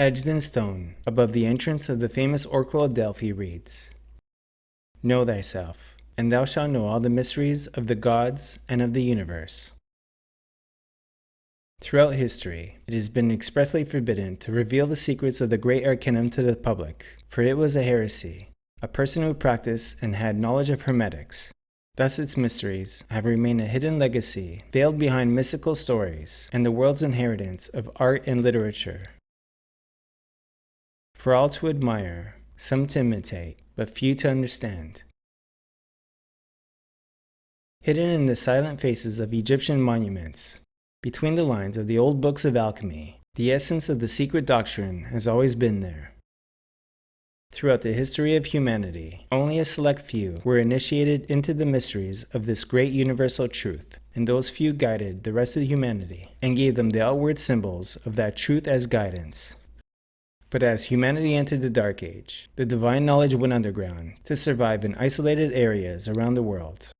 Etched in stone, above the entrance of the famous Oracle of Delphi reads, "Know thyself, and thou shalt know all the mysteries of the gods and of the universe." Throughout history, it has been expressly forbidden to reveal the secrets of the Great Arcanum to the public, for it was a heresy. A person who practiced and had knowledge of hermetics. Thus its mysteries have remained a hidden legacy, veiled behind mystical stories and the world's inheritance of art and literature. For all to admire, some to imitate, but few to understand. Hidden in the silent faces of Egyptian monuments, between the lines of the old books of alchemy, the essence of the secret doctrine has always been there. Throughout the history of humanity, only a select few were initiated into the mysteries of this great universal truth, and those few guided the rest of humanity and gave them the outward symbols of that truth as guidance. But as humanity entered the Dark Age, the divine knowledge went underground to survive in isolated areas around the world.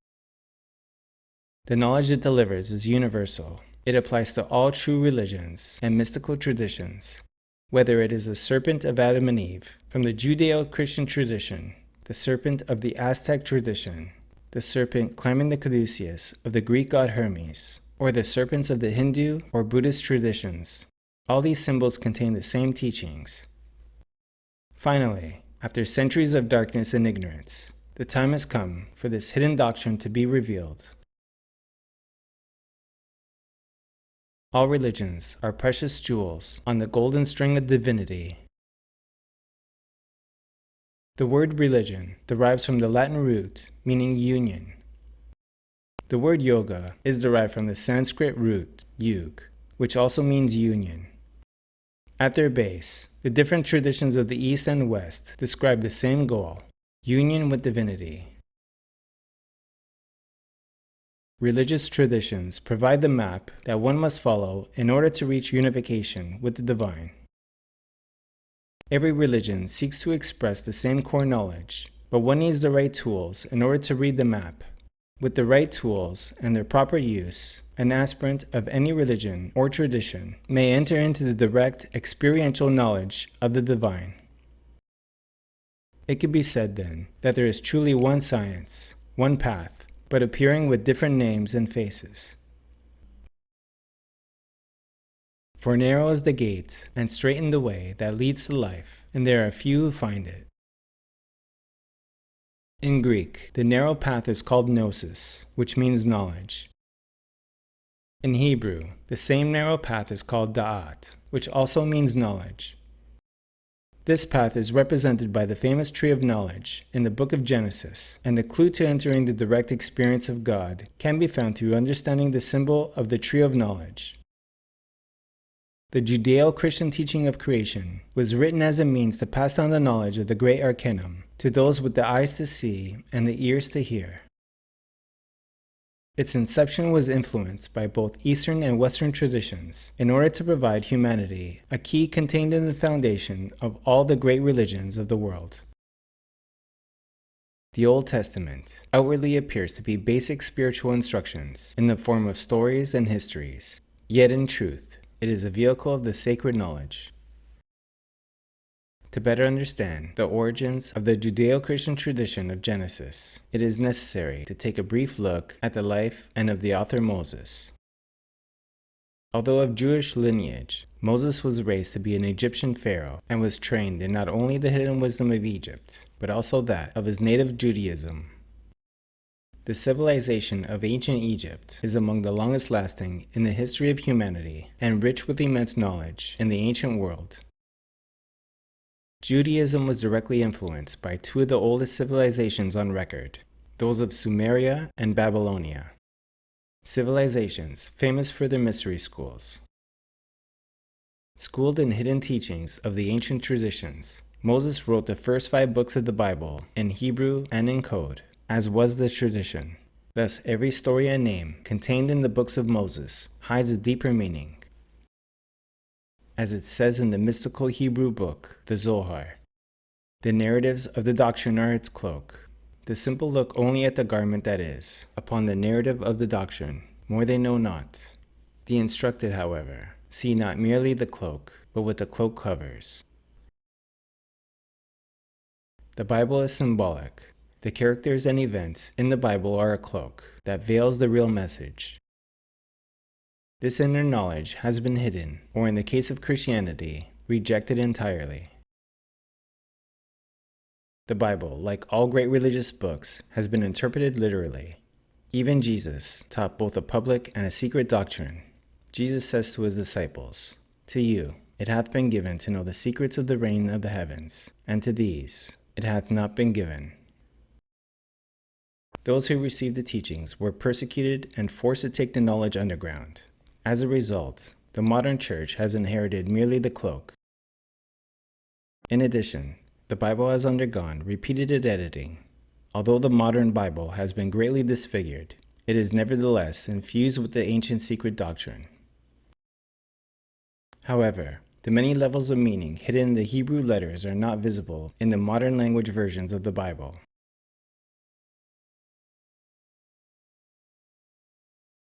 The knowledge it delivers is universal. It applies to all true religions and mystical traditions, whether it is the serpent of Adam and Eve from the Judeo-Christian tradition, the serpent of the Aztec tradition, the serpent climbing the caduceus of the Greek god Hermes, or the serpents of the Hindu or Buddhist traditions. All these symbols contain the same teachings. Finally, after centuries of darkness and ignorance, the time has come for this hidden doctrine to be revealed. All religions are precious jewels on the golden string of divinity. The word religion derives from the Latin root meaning union. The word yoga is derived from the Sanskrit root yug, which also means union. At their base, the different traditions of the East and West describe the same goal: union with divinity. Religious traditions provide the map that one must follow in order to reach unification with the divine. Every religion seeks to express the same core knowledge, but one needs the right tools in order to read the map. With the right tools and their proper use, an aspirant of any religion or tradition may enter into the direct experiential knowledge of the divine. It could be said then that there is truly one science, one path, but appearing with different names and faces. For narrow is the gate, and straitened the way that leads to life, and there are few who find it. In Greek, the narrow path is called gnosis, which means knowledge. In Hebrew, the same narrow path is called da'at, which also means knowledge. This path is represented by the famous tree of knowledge in the book of Genesis, and the clue to entering the direct experience of God can be found through understanding the symbol of the tree of knowledge. The Judeo-Christian teaching of creation was written as a means to pass down the knowledge of the Great Arcanum to those with the eyes to see and the ears to hear. Its inception was influenced by both Eastern and Western traditions in order to provide humanity a key contained in the foundation of all the great religions of the world. The Old Testament outwardly appears to be basic spiritual instructions in the form of stories and histories, yet in truth, it is a vehicle of the sacred knowledge. To better understand the origins of the Judeo-Christian tradition of Genesis, it is necessary to take a brief look at the life and of the author Moses. Although of Jewish lineage, Moses was raised to be an Egyptian pharaoh and was trained in not only the hidden wisdom of Egypt, but also that of his native Judaism. The civilization of ancient Egypt is among the longest lasting in the history of humanity and rich with immense knowledge in the ancient world. Judaism was directly influenced by two of the oldest civilizations on record, those of Sumeria and Babylonia. Civilizations famous for their mystery schools. Schooled in hidden teachings of the ancient traditions, Moses wrote the first 5 books of the Bible in Hebrew and in code, as was the tradition. Thus, every story and name contained in the books of Moses hides a deeper meaning. As it says in the mystical Hebrew book, the Zohar, the narratives of the doctrine are its cloak. The simple look only at the garment that is, upon the narrative of the doctrine, more they know not. The instructed, however, see not merely the cloak, but with the cloak covers. The Bible is symbolic. The characters and events in the Bible are a cloak that veils the real message. This inner knowledge has been hidden, or in the case of Christianity, rejected entirely. The Bible, like all great religious books, has been interpreted literally. Even Jesus taught both a public and a secret doctrine. Jesus says to his disciples, "To you it hath been given to know the secrets of the reign of the heavens, and to these it hath not been given." Those who received the teachings were persecuted and forced to take the knowledge underground. As a result, the modern church has inherited merely the cloak. In addition, the Bible has undergone repeated editing. Although the modern Bible has been greatly disfigured, it is nevertheless infused with the ancient secret doctrine. However, the many levels of meaning hidden in the Hebrew letters are not visible in the modern language versions of the Bible.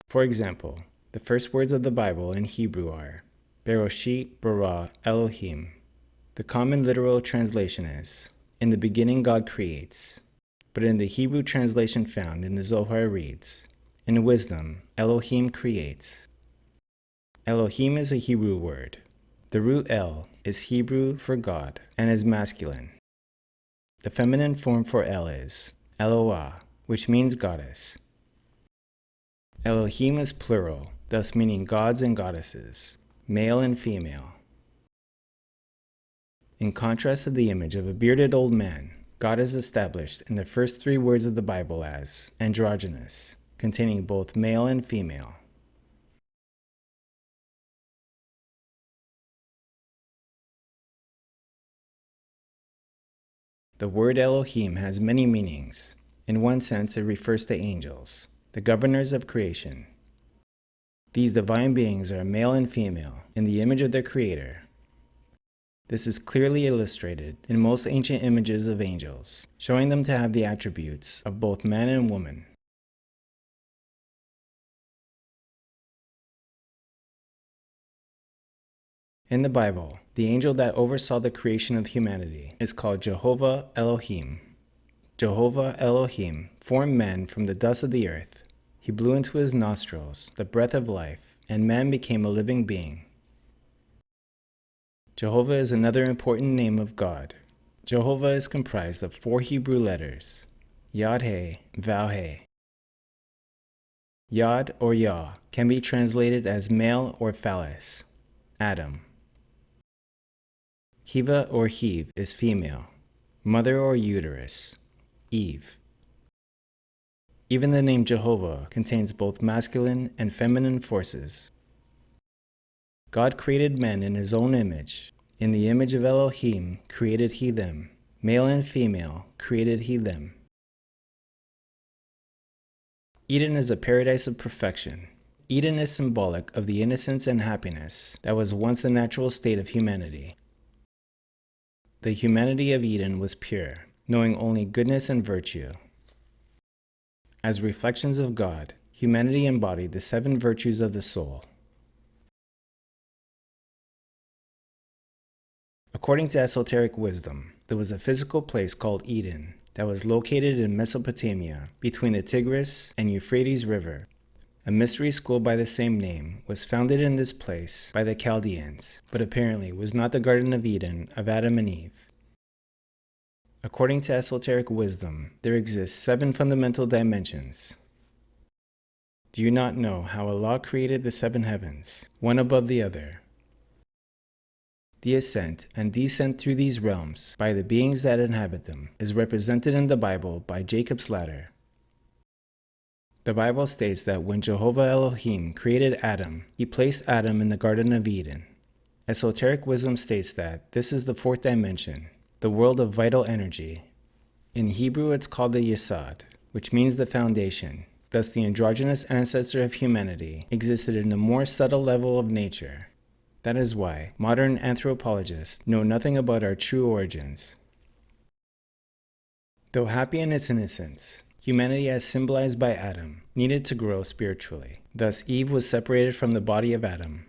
For example, the first words of the Bible in Hebrew are Bereshit bara Elohim. The common literal translation is, "In the beginning God creates," but in the Hebrew translation found in the Zohar reads, "In wisdom Elohim creates." Elohim is a Hebrew word. The root El is Hebrew for God and is masculine. The feminine form for El is Eloah, which means goddess. Elohim is plural, thus meaning gods and goddesses, male and female. In contrast to the image of a bearded old man, God is established in the first three words of the Bible as androgynous, containing both male and female. The word Elohim has many meanings. In one sense, it refers to angels, the governors of creation. These divine beings are male and female in the image of their Creator. This is clearly illustrated in most ancient images of angels, showing them to have the attributes of both man and woman. In the Bible, the angel that oversaw the creation of humanity is called Jehovah Elohim. Jehovah Elohim formed man from the dust of the earth. He blew into his nostrils the breath of life, and man became a living being. Jehovah is another important name of God. Jehovah is comprised of 4 Hebrew letters, Yod-He, Vav-He. Yod or Yah can be translated as male or phallus, Adam. Heva or Heave is female, mother or uterus, Eve. Even the name Jehovah contains both masculine and feminine forces. God created men in his own image. In the image of Elohim created he them. Male and female created he them. Eden is a paradise of perfection. Eden is symbolic of the innocence and happiness that was once the natural state of humanity. The humanity of Eden was pure, knowing only goodness and virtue. As reflections of God, humanity embodied the 7 virtues of the soul. According to esoteric wisdom, there was a physical place called Eden that was located in Mesopotamia between the Tigris and Euphrates River. A mystery school by the same name was founded in this place by the Chaldeans, but apparently was not the Garden of Eden of Adam and Eve. According to esoteric wisdom, there exist 7 fundamental dimensions. Do you not know how Allah created the 7 heavens, one above the other? The ascent and descent through these realms by the beings that inhabit them is represented in the Bible by Jacob's ladder. The Bible states that when Jehovah Elohim created Adam, he placed Adam in the Garden of Eden. Esoteric wisdom states that this is the 4th dimension, the world of vital energy. In Hebrew, it's called the Yesod, which means the foundation. Thus, the androgynous ancestor of humanity existed in a more subtle level of nature. That is why modern anthropologists know nothing about our true origins. Though happy in its innocence, humanity, as symbolized by Adam, needed to grow spiritually. Thus, Eve was separated from the body of Adam.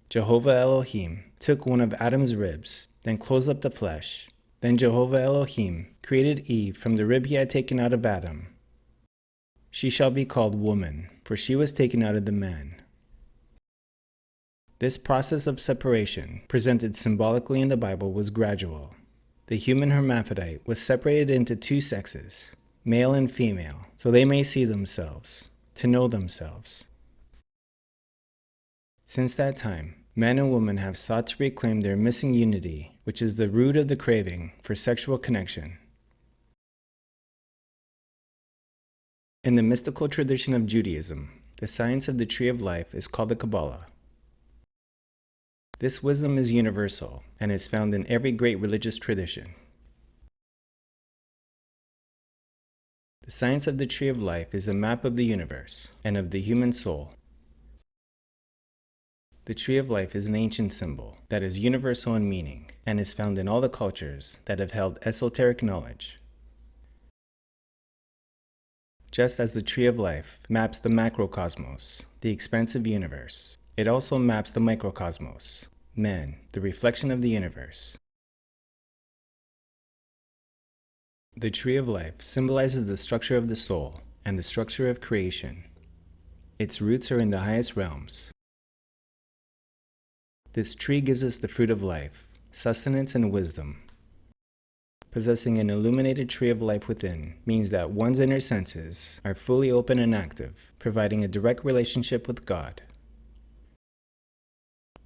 Jehovah Elohim took one of Adam's ribs, then closed up the flesh. Then Jehovah Elohim created Eve from the rib he had taken out of Adam. She shall be called woman, for she was taken out of the man. This process of separation, presented symbolically in the Bible, was gradual. The human hermaphrodite was separated into two sexes, male and female, so they may see themselves, to know themselves. Since that time, man and woman have sought to reclaim their missing unity, which is the root of the craving for sexual connection. In the mystical tradition of Judaism, the science of the tree of life is called the Kabbalah. This wisdom is universal and is found in every great religious tradition. The science of the tree of life is a map of the universe and of the human soul. The tree of life is an ancient symbol that is universal in meaning and is found in all the cultures that have held esoteric knowledge. Just as the tree of life maps the macrocosmos, the expansive universe, it also maps the microcosmos, man, the reflection of the universe. The tree of life symbolizes the structure of the soul and the structure of creation. Its roots are in the highest realms. This tree gives us the fruit of life, sustenance, and wisdom. Possessing an illuminated tree of life within means that one's inner senses are fully open and active, providing a direct relationship with God.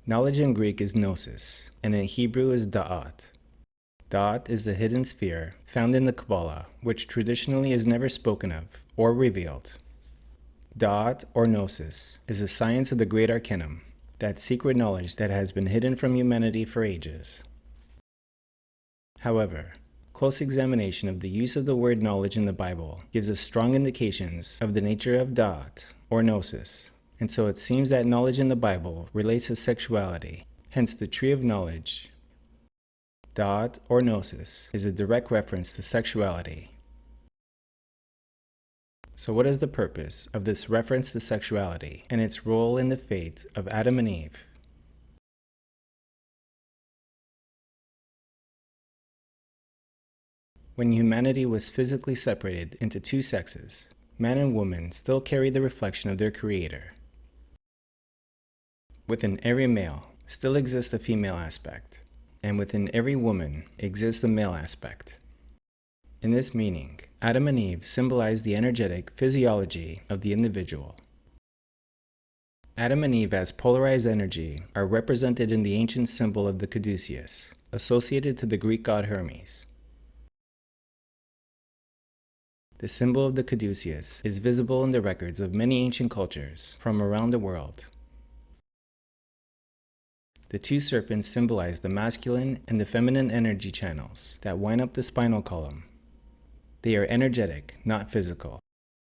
Knowledge in Greek is gnosis, and in Hebrew is da'at. Da'at is the hidden sphere found in the Kabbalah, which traditionally is never spoken of or revealed. Da'at, or gnosis, is a science of the Great Arcanum, that secret knowledge that has been hidden from humanity for ages. However, close examination of the use of the word knowledge in the Bible gives us strong indications of the nature of da'at, or gnosis, and so it seems that knowledge in the Bible relates to sexuality, hence the tree of knowledge. Da'at, or gnosis, is a direct reference to sexuality. So what is the purpose of this reference to sexuality and its role in the fate of Adam and Eve? When humanity was physically separated into two sexes, man and woman still carry the reflection of their Creator. Within every male still exists a female aspect, and within every woman exists a male aspect. In this meaning, Adam and Eve symbolize the energetic physiology of the individual. Adam and Eve as polarized energy are represented in the ancient symbol of the caduceus, associated to the Greek god Hermes. The symbol of the caduceus is visible in the records of many ancient cultures from around the world. The two serpents symbolize the masculine and the feminine energy channels that wind up the spinal column. They are energetic, not physical.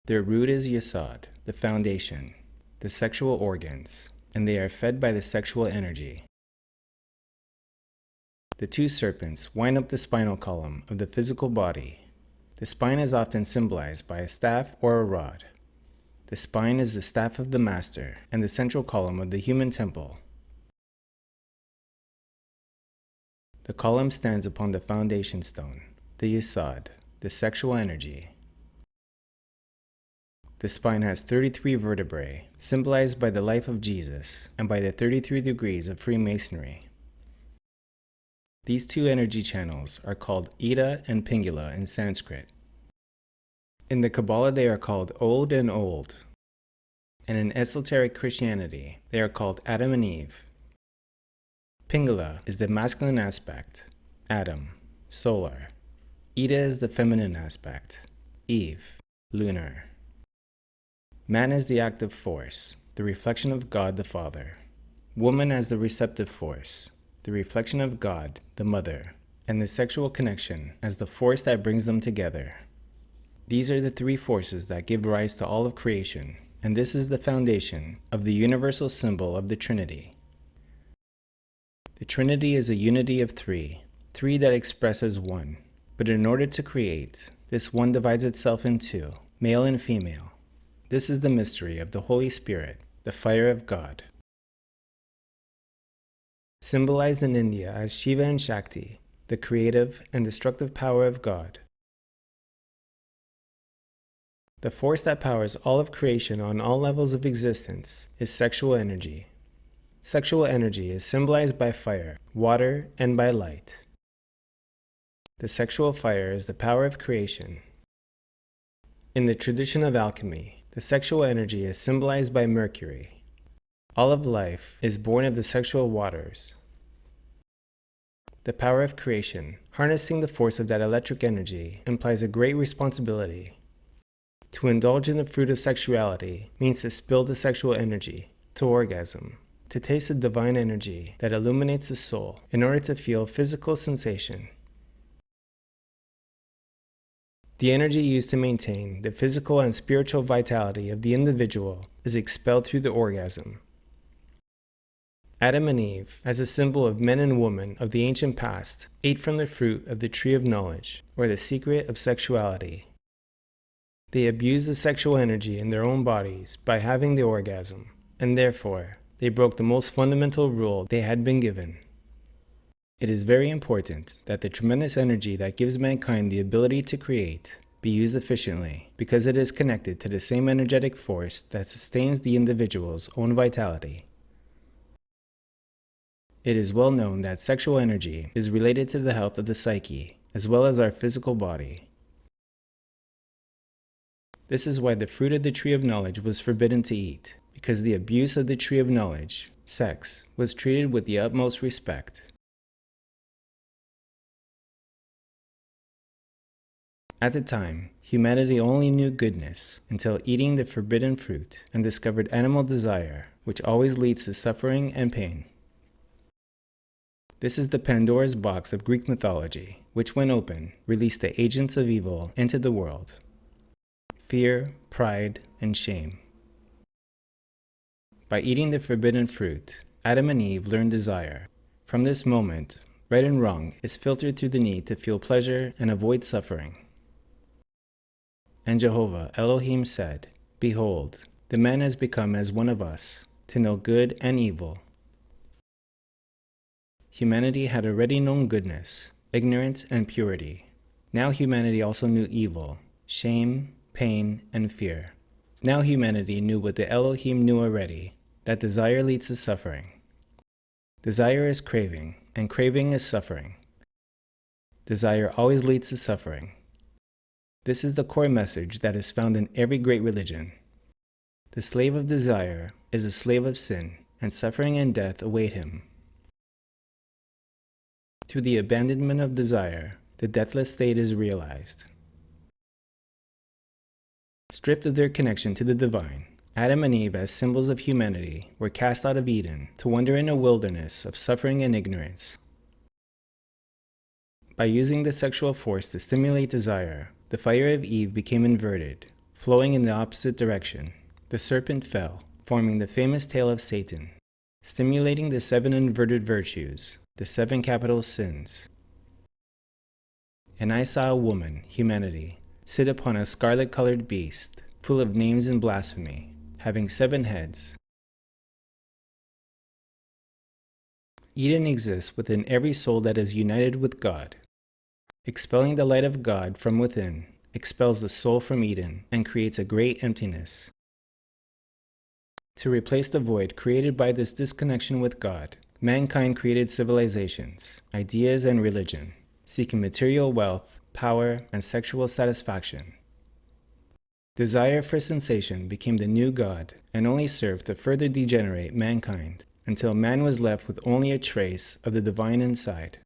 Their root is yesod, the foundation, the sexual organs, and they are fed by the sexual energy. The two serpents wind up the spinal column of the physical body. The spine is often symbolized by a staff or a rod. The spine is the staff of the master and the central column of the human temple. The column stands upon the foundation stone, the yesod, the sexual energy. The spine has 33 vertebrae, symbolized by the life of Jesus and by the 33 degrees of Freemasonry. These two energy channels are called Ida and Pingala in Sanskrit. In the Kabbalah they are called Od and Old, and in esoteric Christianity they are called Adam and Eve. Pingala is the masculine aspect, Adam, solar. Ida is the feminine aspect, Eve, lunar. Man is the active force, the reflection of God the Father. Woman as the receptive force, the reflection of God the Mother, and the sexual connection as the force that brings them together. These are the three forces that give rise to all of creation, and this is the foundation of the universal symbol of the Trinity. The Trinity is a unity of three that expresses one. But in order to create, this one divides itself in two, male and female. This is the mystery of the Holy Spirit, the fire of God. symbolized in India as Shiva and Shakti, the creative and destructive power of God. The force that powers all of creation on all levels of existence is sexual energy. Sexual energy is symbolized by fire, water, and by light. The sexual fire is the power of creation. In the tradition of alchemy, the sexual energy is symbolized by Mercury. All of life is born of the sexual waters. The power of creation, harnessing the force of that electric energy, implies a great responsibility. To indulge in the fruit of sexuality means to spill the sexual energy, to orgasm, to taste the divine energy that illuminates the soul in order to feel physical sensation. The energy used to maintain the physical and spiritual vitality of the individual is expelled through the orgasm. Adam and Eve, as a symbol of men and women of the ancient past, ate from the fruit of the tree of knowledge, or the secret of sexuality. They abused the sexual energy in their own bodies by having the orgasm, and therefore, they broke the most fundamental rule they had been given. It is very important that the tremendous energy that gives mankind the ability to create be used efficiently, because it is connected to the same energetic force that sustains the individual's own vitality. It is well known that sexual energy is related to the health of the psyche, as well as our physical body. This is why the fruit of the tree of knowledge was forbidden to eat, because the abuse of the tree of knowledge, sex, was treated with the utmost respect. At the time, humanity only knew goodness until eating the forbidden fruit and discovered animal desire, which always leads to suffering and pain. This is the Pandora's box of Greek mythology, which when open, released the agents of evil into the world. Fear, pride, and shame. By eating the forbidden fruit, Adam and Eve learned desire. From this moment, right and wrong is filtered through the need to feel pleasure and avoid suffering. And Jehovah Elohim said, "Behold, the man has become as one of us, to know good and evil." Humanity had already known goodness, ignorance, and purity. Now humanity also knew evil, shame, pain, and fear. Now humanity knew what the Elohim knew already, that desire leads to suffering. Desire is craving, and craving is suffering. Desire always leads to suffering. This is the core message that is found in every great religion. The slave of desire is a slave of sin, and suffering and death await him. Through the abandonment of desire, the deathless state is realized. Stripped of their connection to the divine, Adam and Eve, as symbols of humanity, were cast out of Eden to wander in a wilderness of suffering and ignorance. By using the sexual force to stimulate desire, the fire of Eve became inverted, flowing in the opposite direction. The serpent fell, forming the famous tail of Satan, stimulating the 7 inverted virtues, the 7 capital sins. And I saw a woman, humanity, sit upon a scarlet-colored beast, full of names and blasphemy, having 7 heads. Eden exists within every soul that is united with God. Expelling the light of God from within expels the soul from Eden and creates a great emptiness. To replace the void created by this disconnection with God, mankind created civilizations, ideas, and religion, seeking material wealth, power, and sexual satisfaction. Desire for sensation became the new God and only served to further degenerate mankind until man was left with only a trace of the divine inside.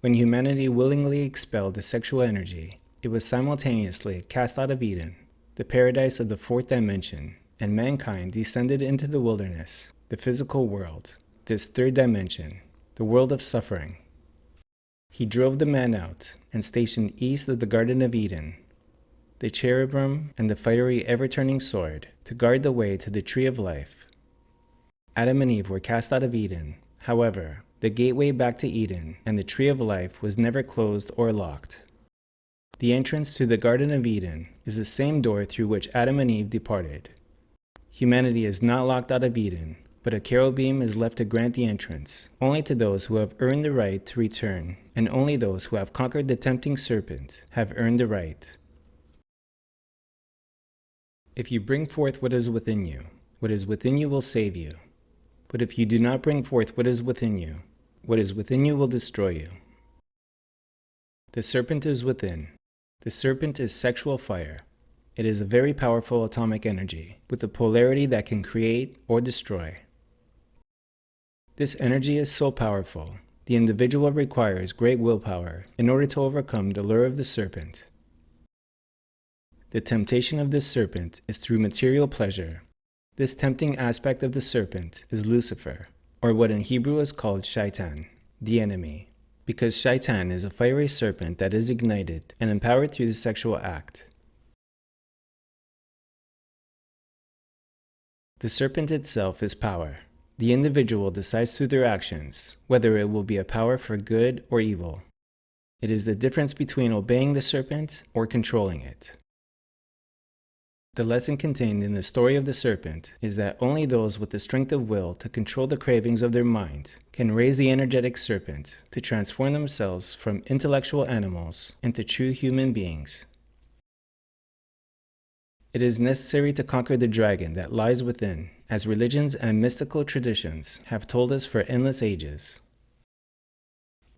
When humanity willingly expelled the sexual energy, it was simultaneously cast out of Eden, the paradise of the 4th dimension, and mankind descended into the wilderness, the physical world, this 3rd dimension, the world of suffering. He drove the man out and stationed east of the Garden of Eden, the cherubim and the fiery ever-turning sword to guard the way to the tree of life. Adam and Eve were cast out of Eden. However, the gateway back to Eden and the tree of life was never closed or locked. The entrance to the Garden of Eden is the same door through which Adam and Eve departed. Humanity is not locked out of Eden, but a cherubim is left to grant the entrance, only to those who have earned the right to return, and only those who have conquered the tempting serpent have earned the right. If you bring forth what is within you will save you. But if you do not bring forth what is within you will destroy you. The serpent is within. The serpent is sexual fire. It is a very powerful atomic energy, with a polarity that can create or destroy. This energy is so powerful, the individual requires great willpower in order to overcome the lure of the serpent. The temptation of this serpent is through material pleasure. This tempting aspect of the serpent is Lucifer, or what in Hebrew is called Shaitan, the enemy, because Shaitan is a fiery serpent that is ignited and empowered through the sexual act. The serpent itself is power. The individual decides through their actions whether it will be a power for good or evil. It is the difference between obeying the serpent or controlling it. The lesson contained in the story of the serpent is that only those with the strength of will to control the cravings of their mind can raise the energetic serpent to transform themselves from intellectual animals into true human beings. It is necessary to conquer the dragon that lies within, as religions and mystical traditions have told us for endless ages.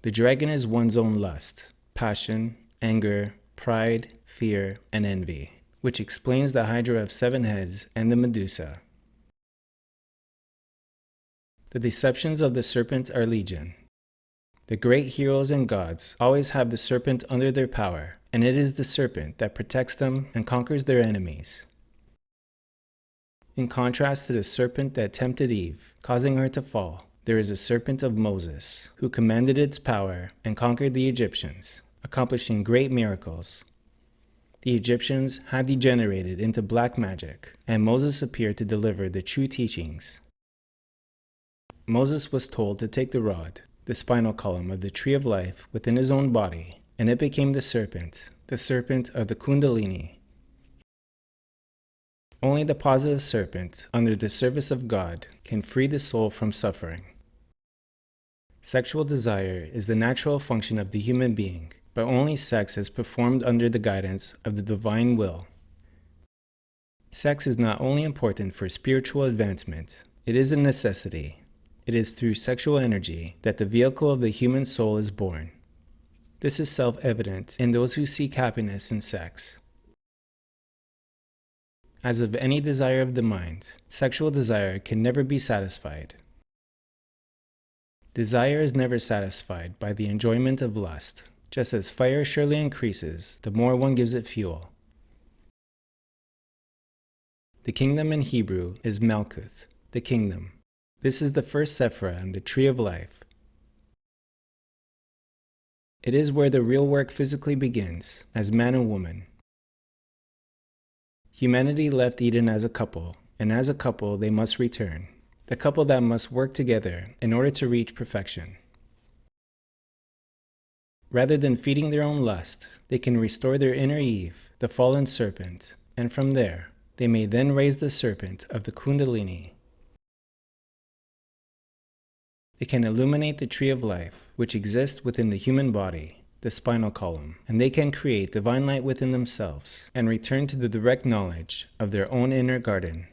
The dragon is one's own lust, passion, anger, pride, fear, and envy, which explains the Hydra of 7 heads and the Medusa. The deceptions of the serpent are legion. The great heroes and gods always have the serpent under their power, and it is the serpent that protects them and conquers their enemies. In contrast to the serpent that tempted Eve, causing her to fall, there is a serpent of Moses, who commanded its power and conquered the Egyptians, accomplishing great miracles. The Egyptians had degenerated into black magic, and Moses appeared to deliver the true teachings. Moses was told to take the rod, the spinal column of the tree of life, within his own body, and it became the serpent of the Kundalini. Only the positive serpent, under the service of God, can free the soul from suffering. Sexual desire is the natural function of the human being, but only sex is performed under the guidance of the divine will. Sex is not only important for spiritual advancement, it is a necessity. It is through sexual energy that the vehicle of the human soul is born. This is self-evident in those who seek happiness in sex. As of any desire of the mind, sexual desire can never be satisfied. Desire is never satisfied by the enjoyment of lust. Just as fire surely increases the more one gives it fuel. The kingdom in Hebrew is Malkuth, the kingdom. This is the first sephira in the tree of life. It is where the real work physically begins, as man and woman. Humanity left Eden as a couple, and as a couple they must return. The couple that must work together in order to reach perfection. Rather than feeding their own lust, they can restore their inner Eve, the fallen serpent, and from there, they may then raise the serpent of the Kundalini. They can illuminate the tree of life, which exists within the human body, the spinal column, and they can create divine light within themselves and return to the direct knowledge of their own inner garden.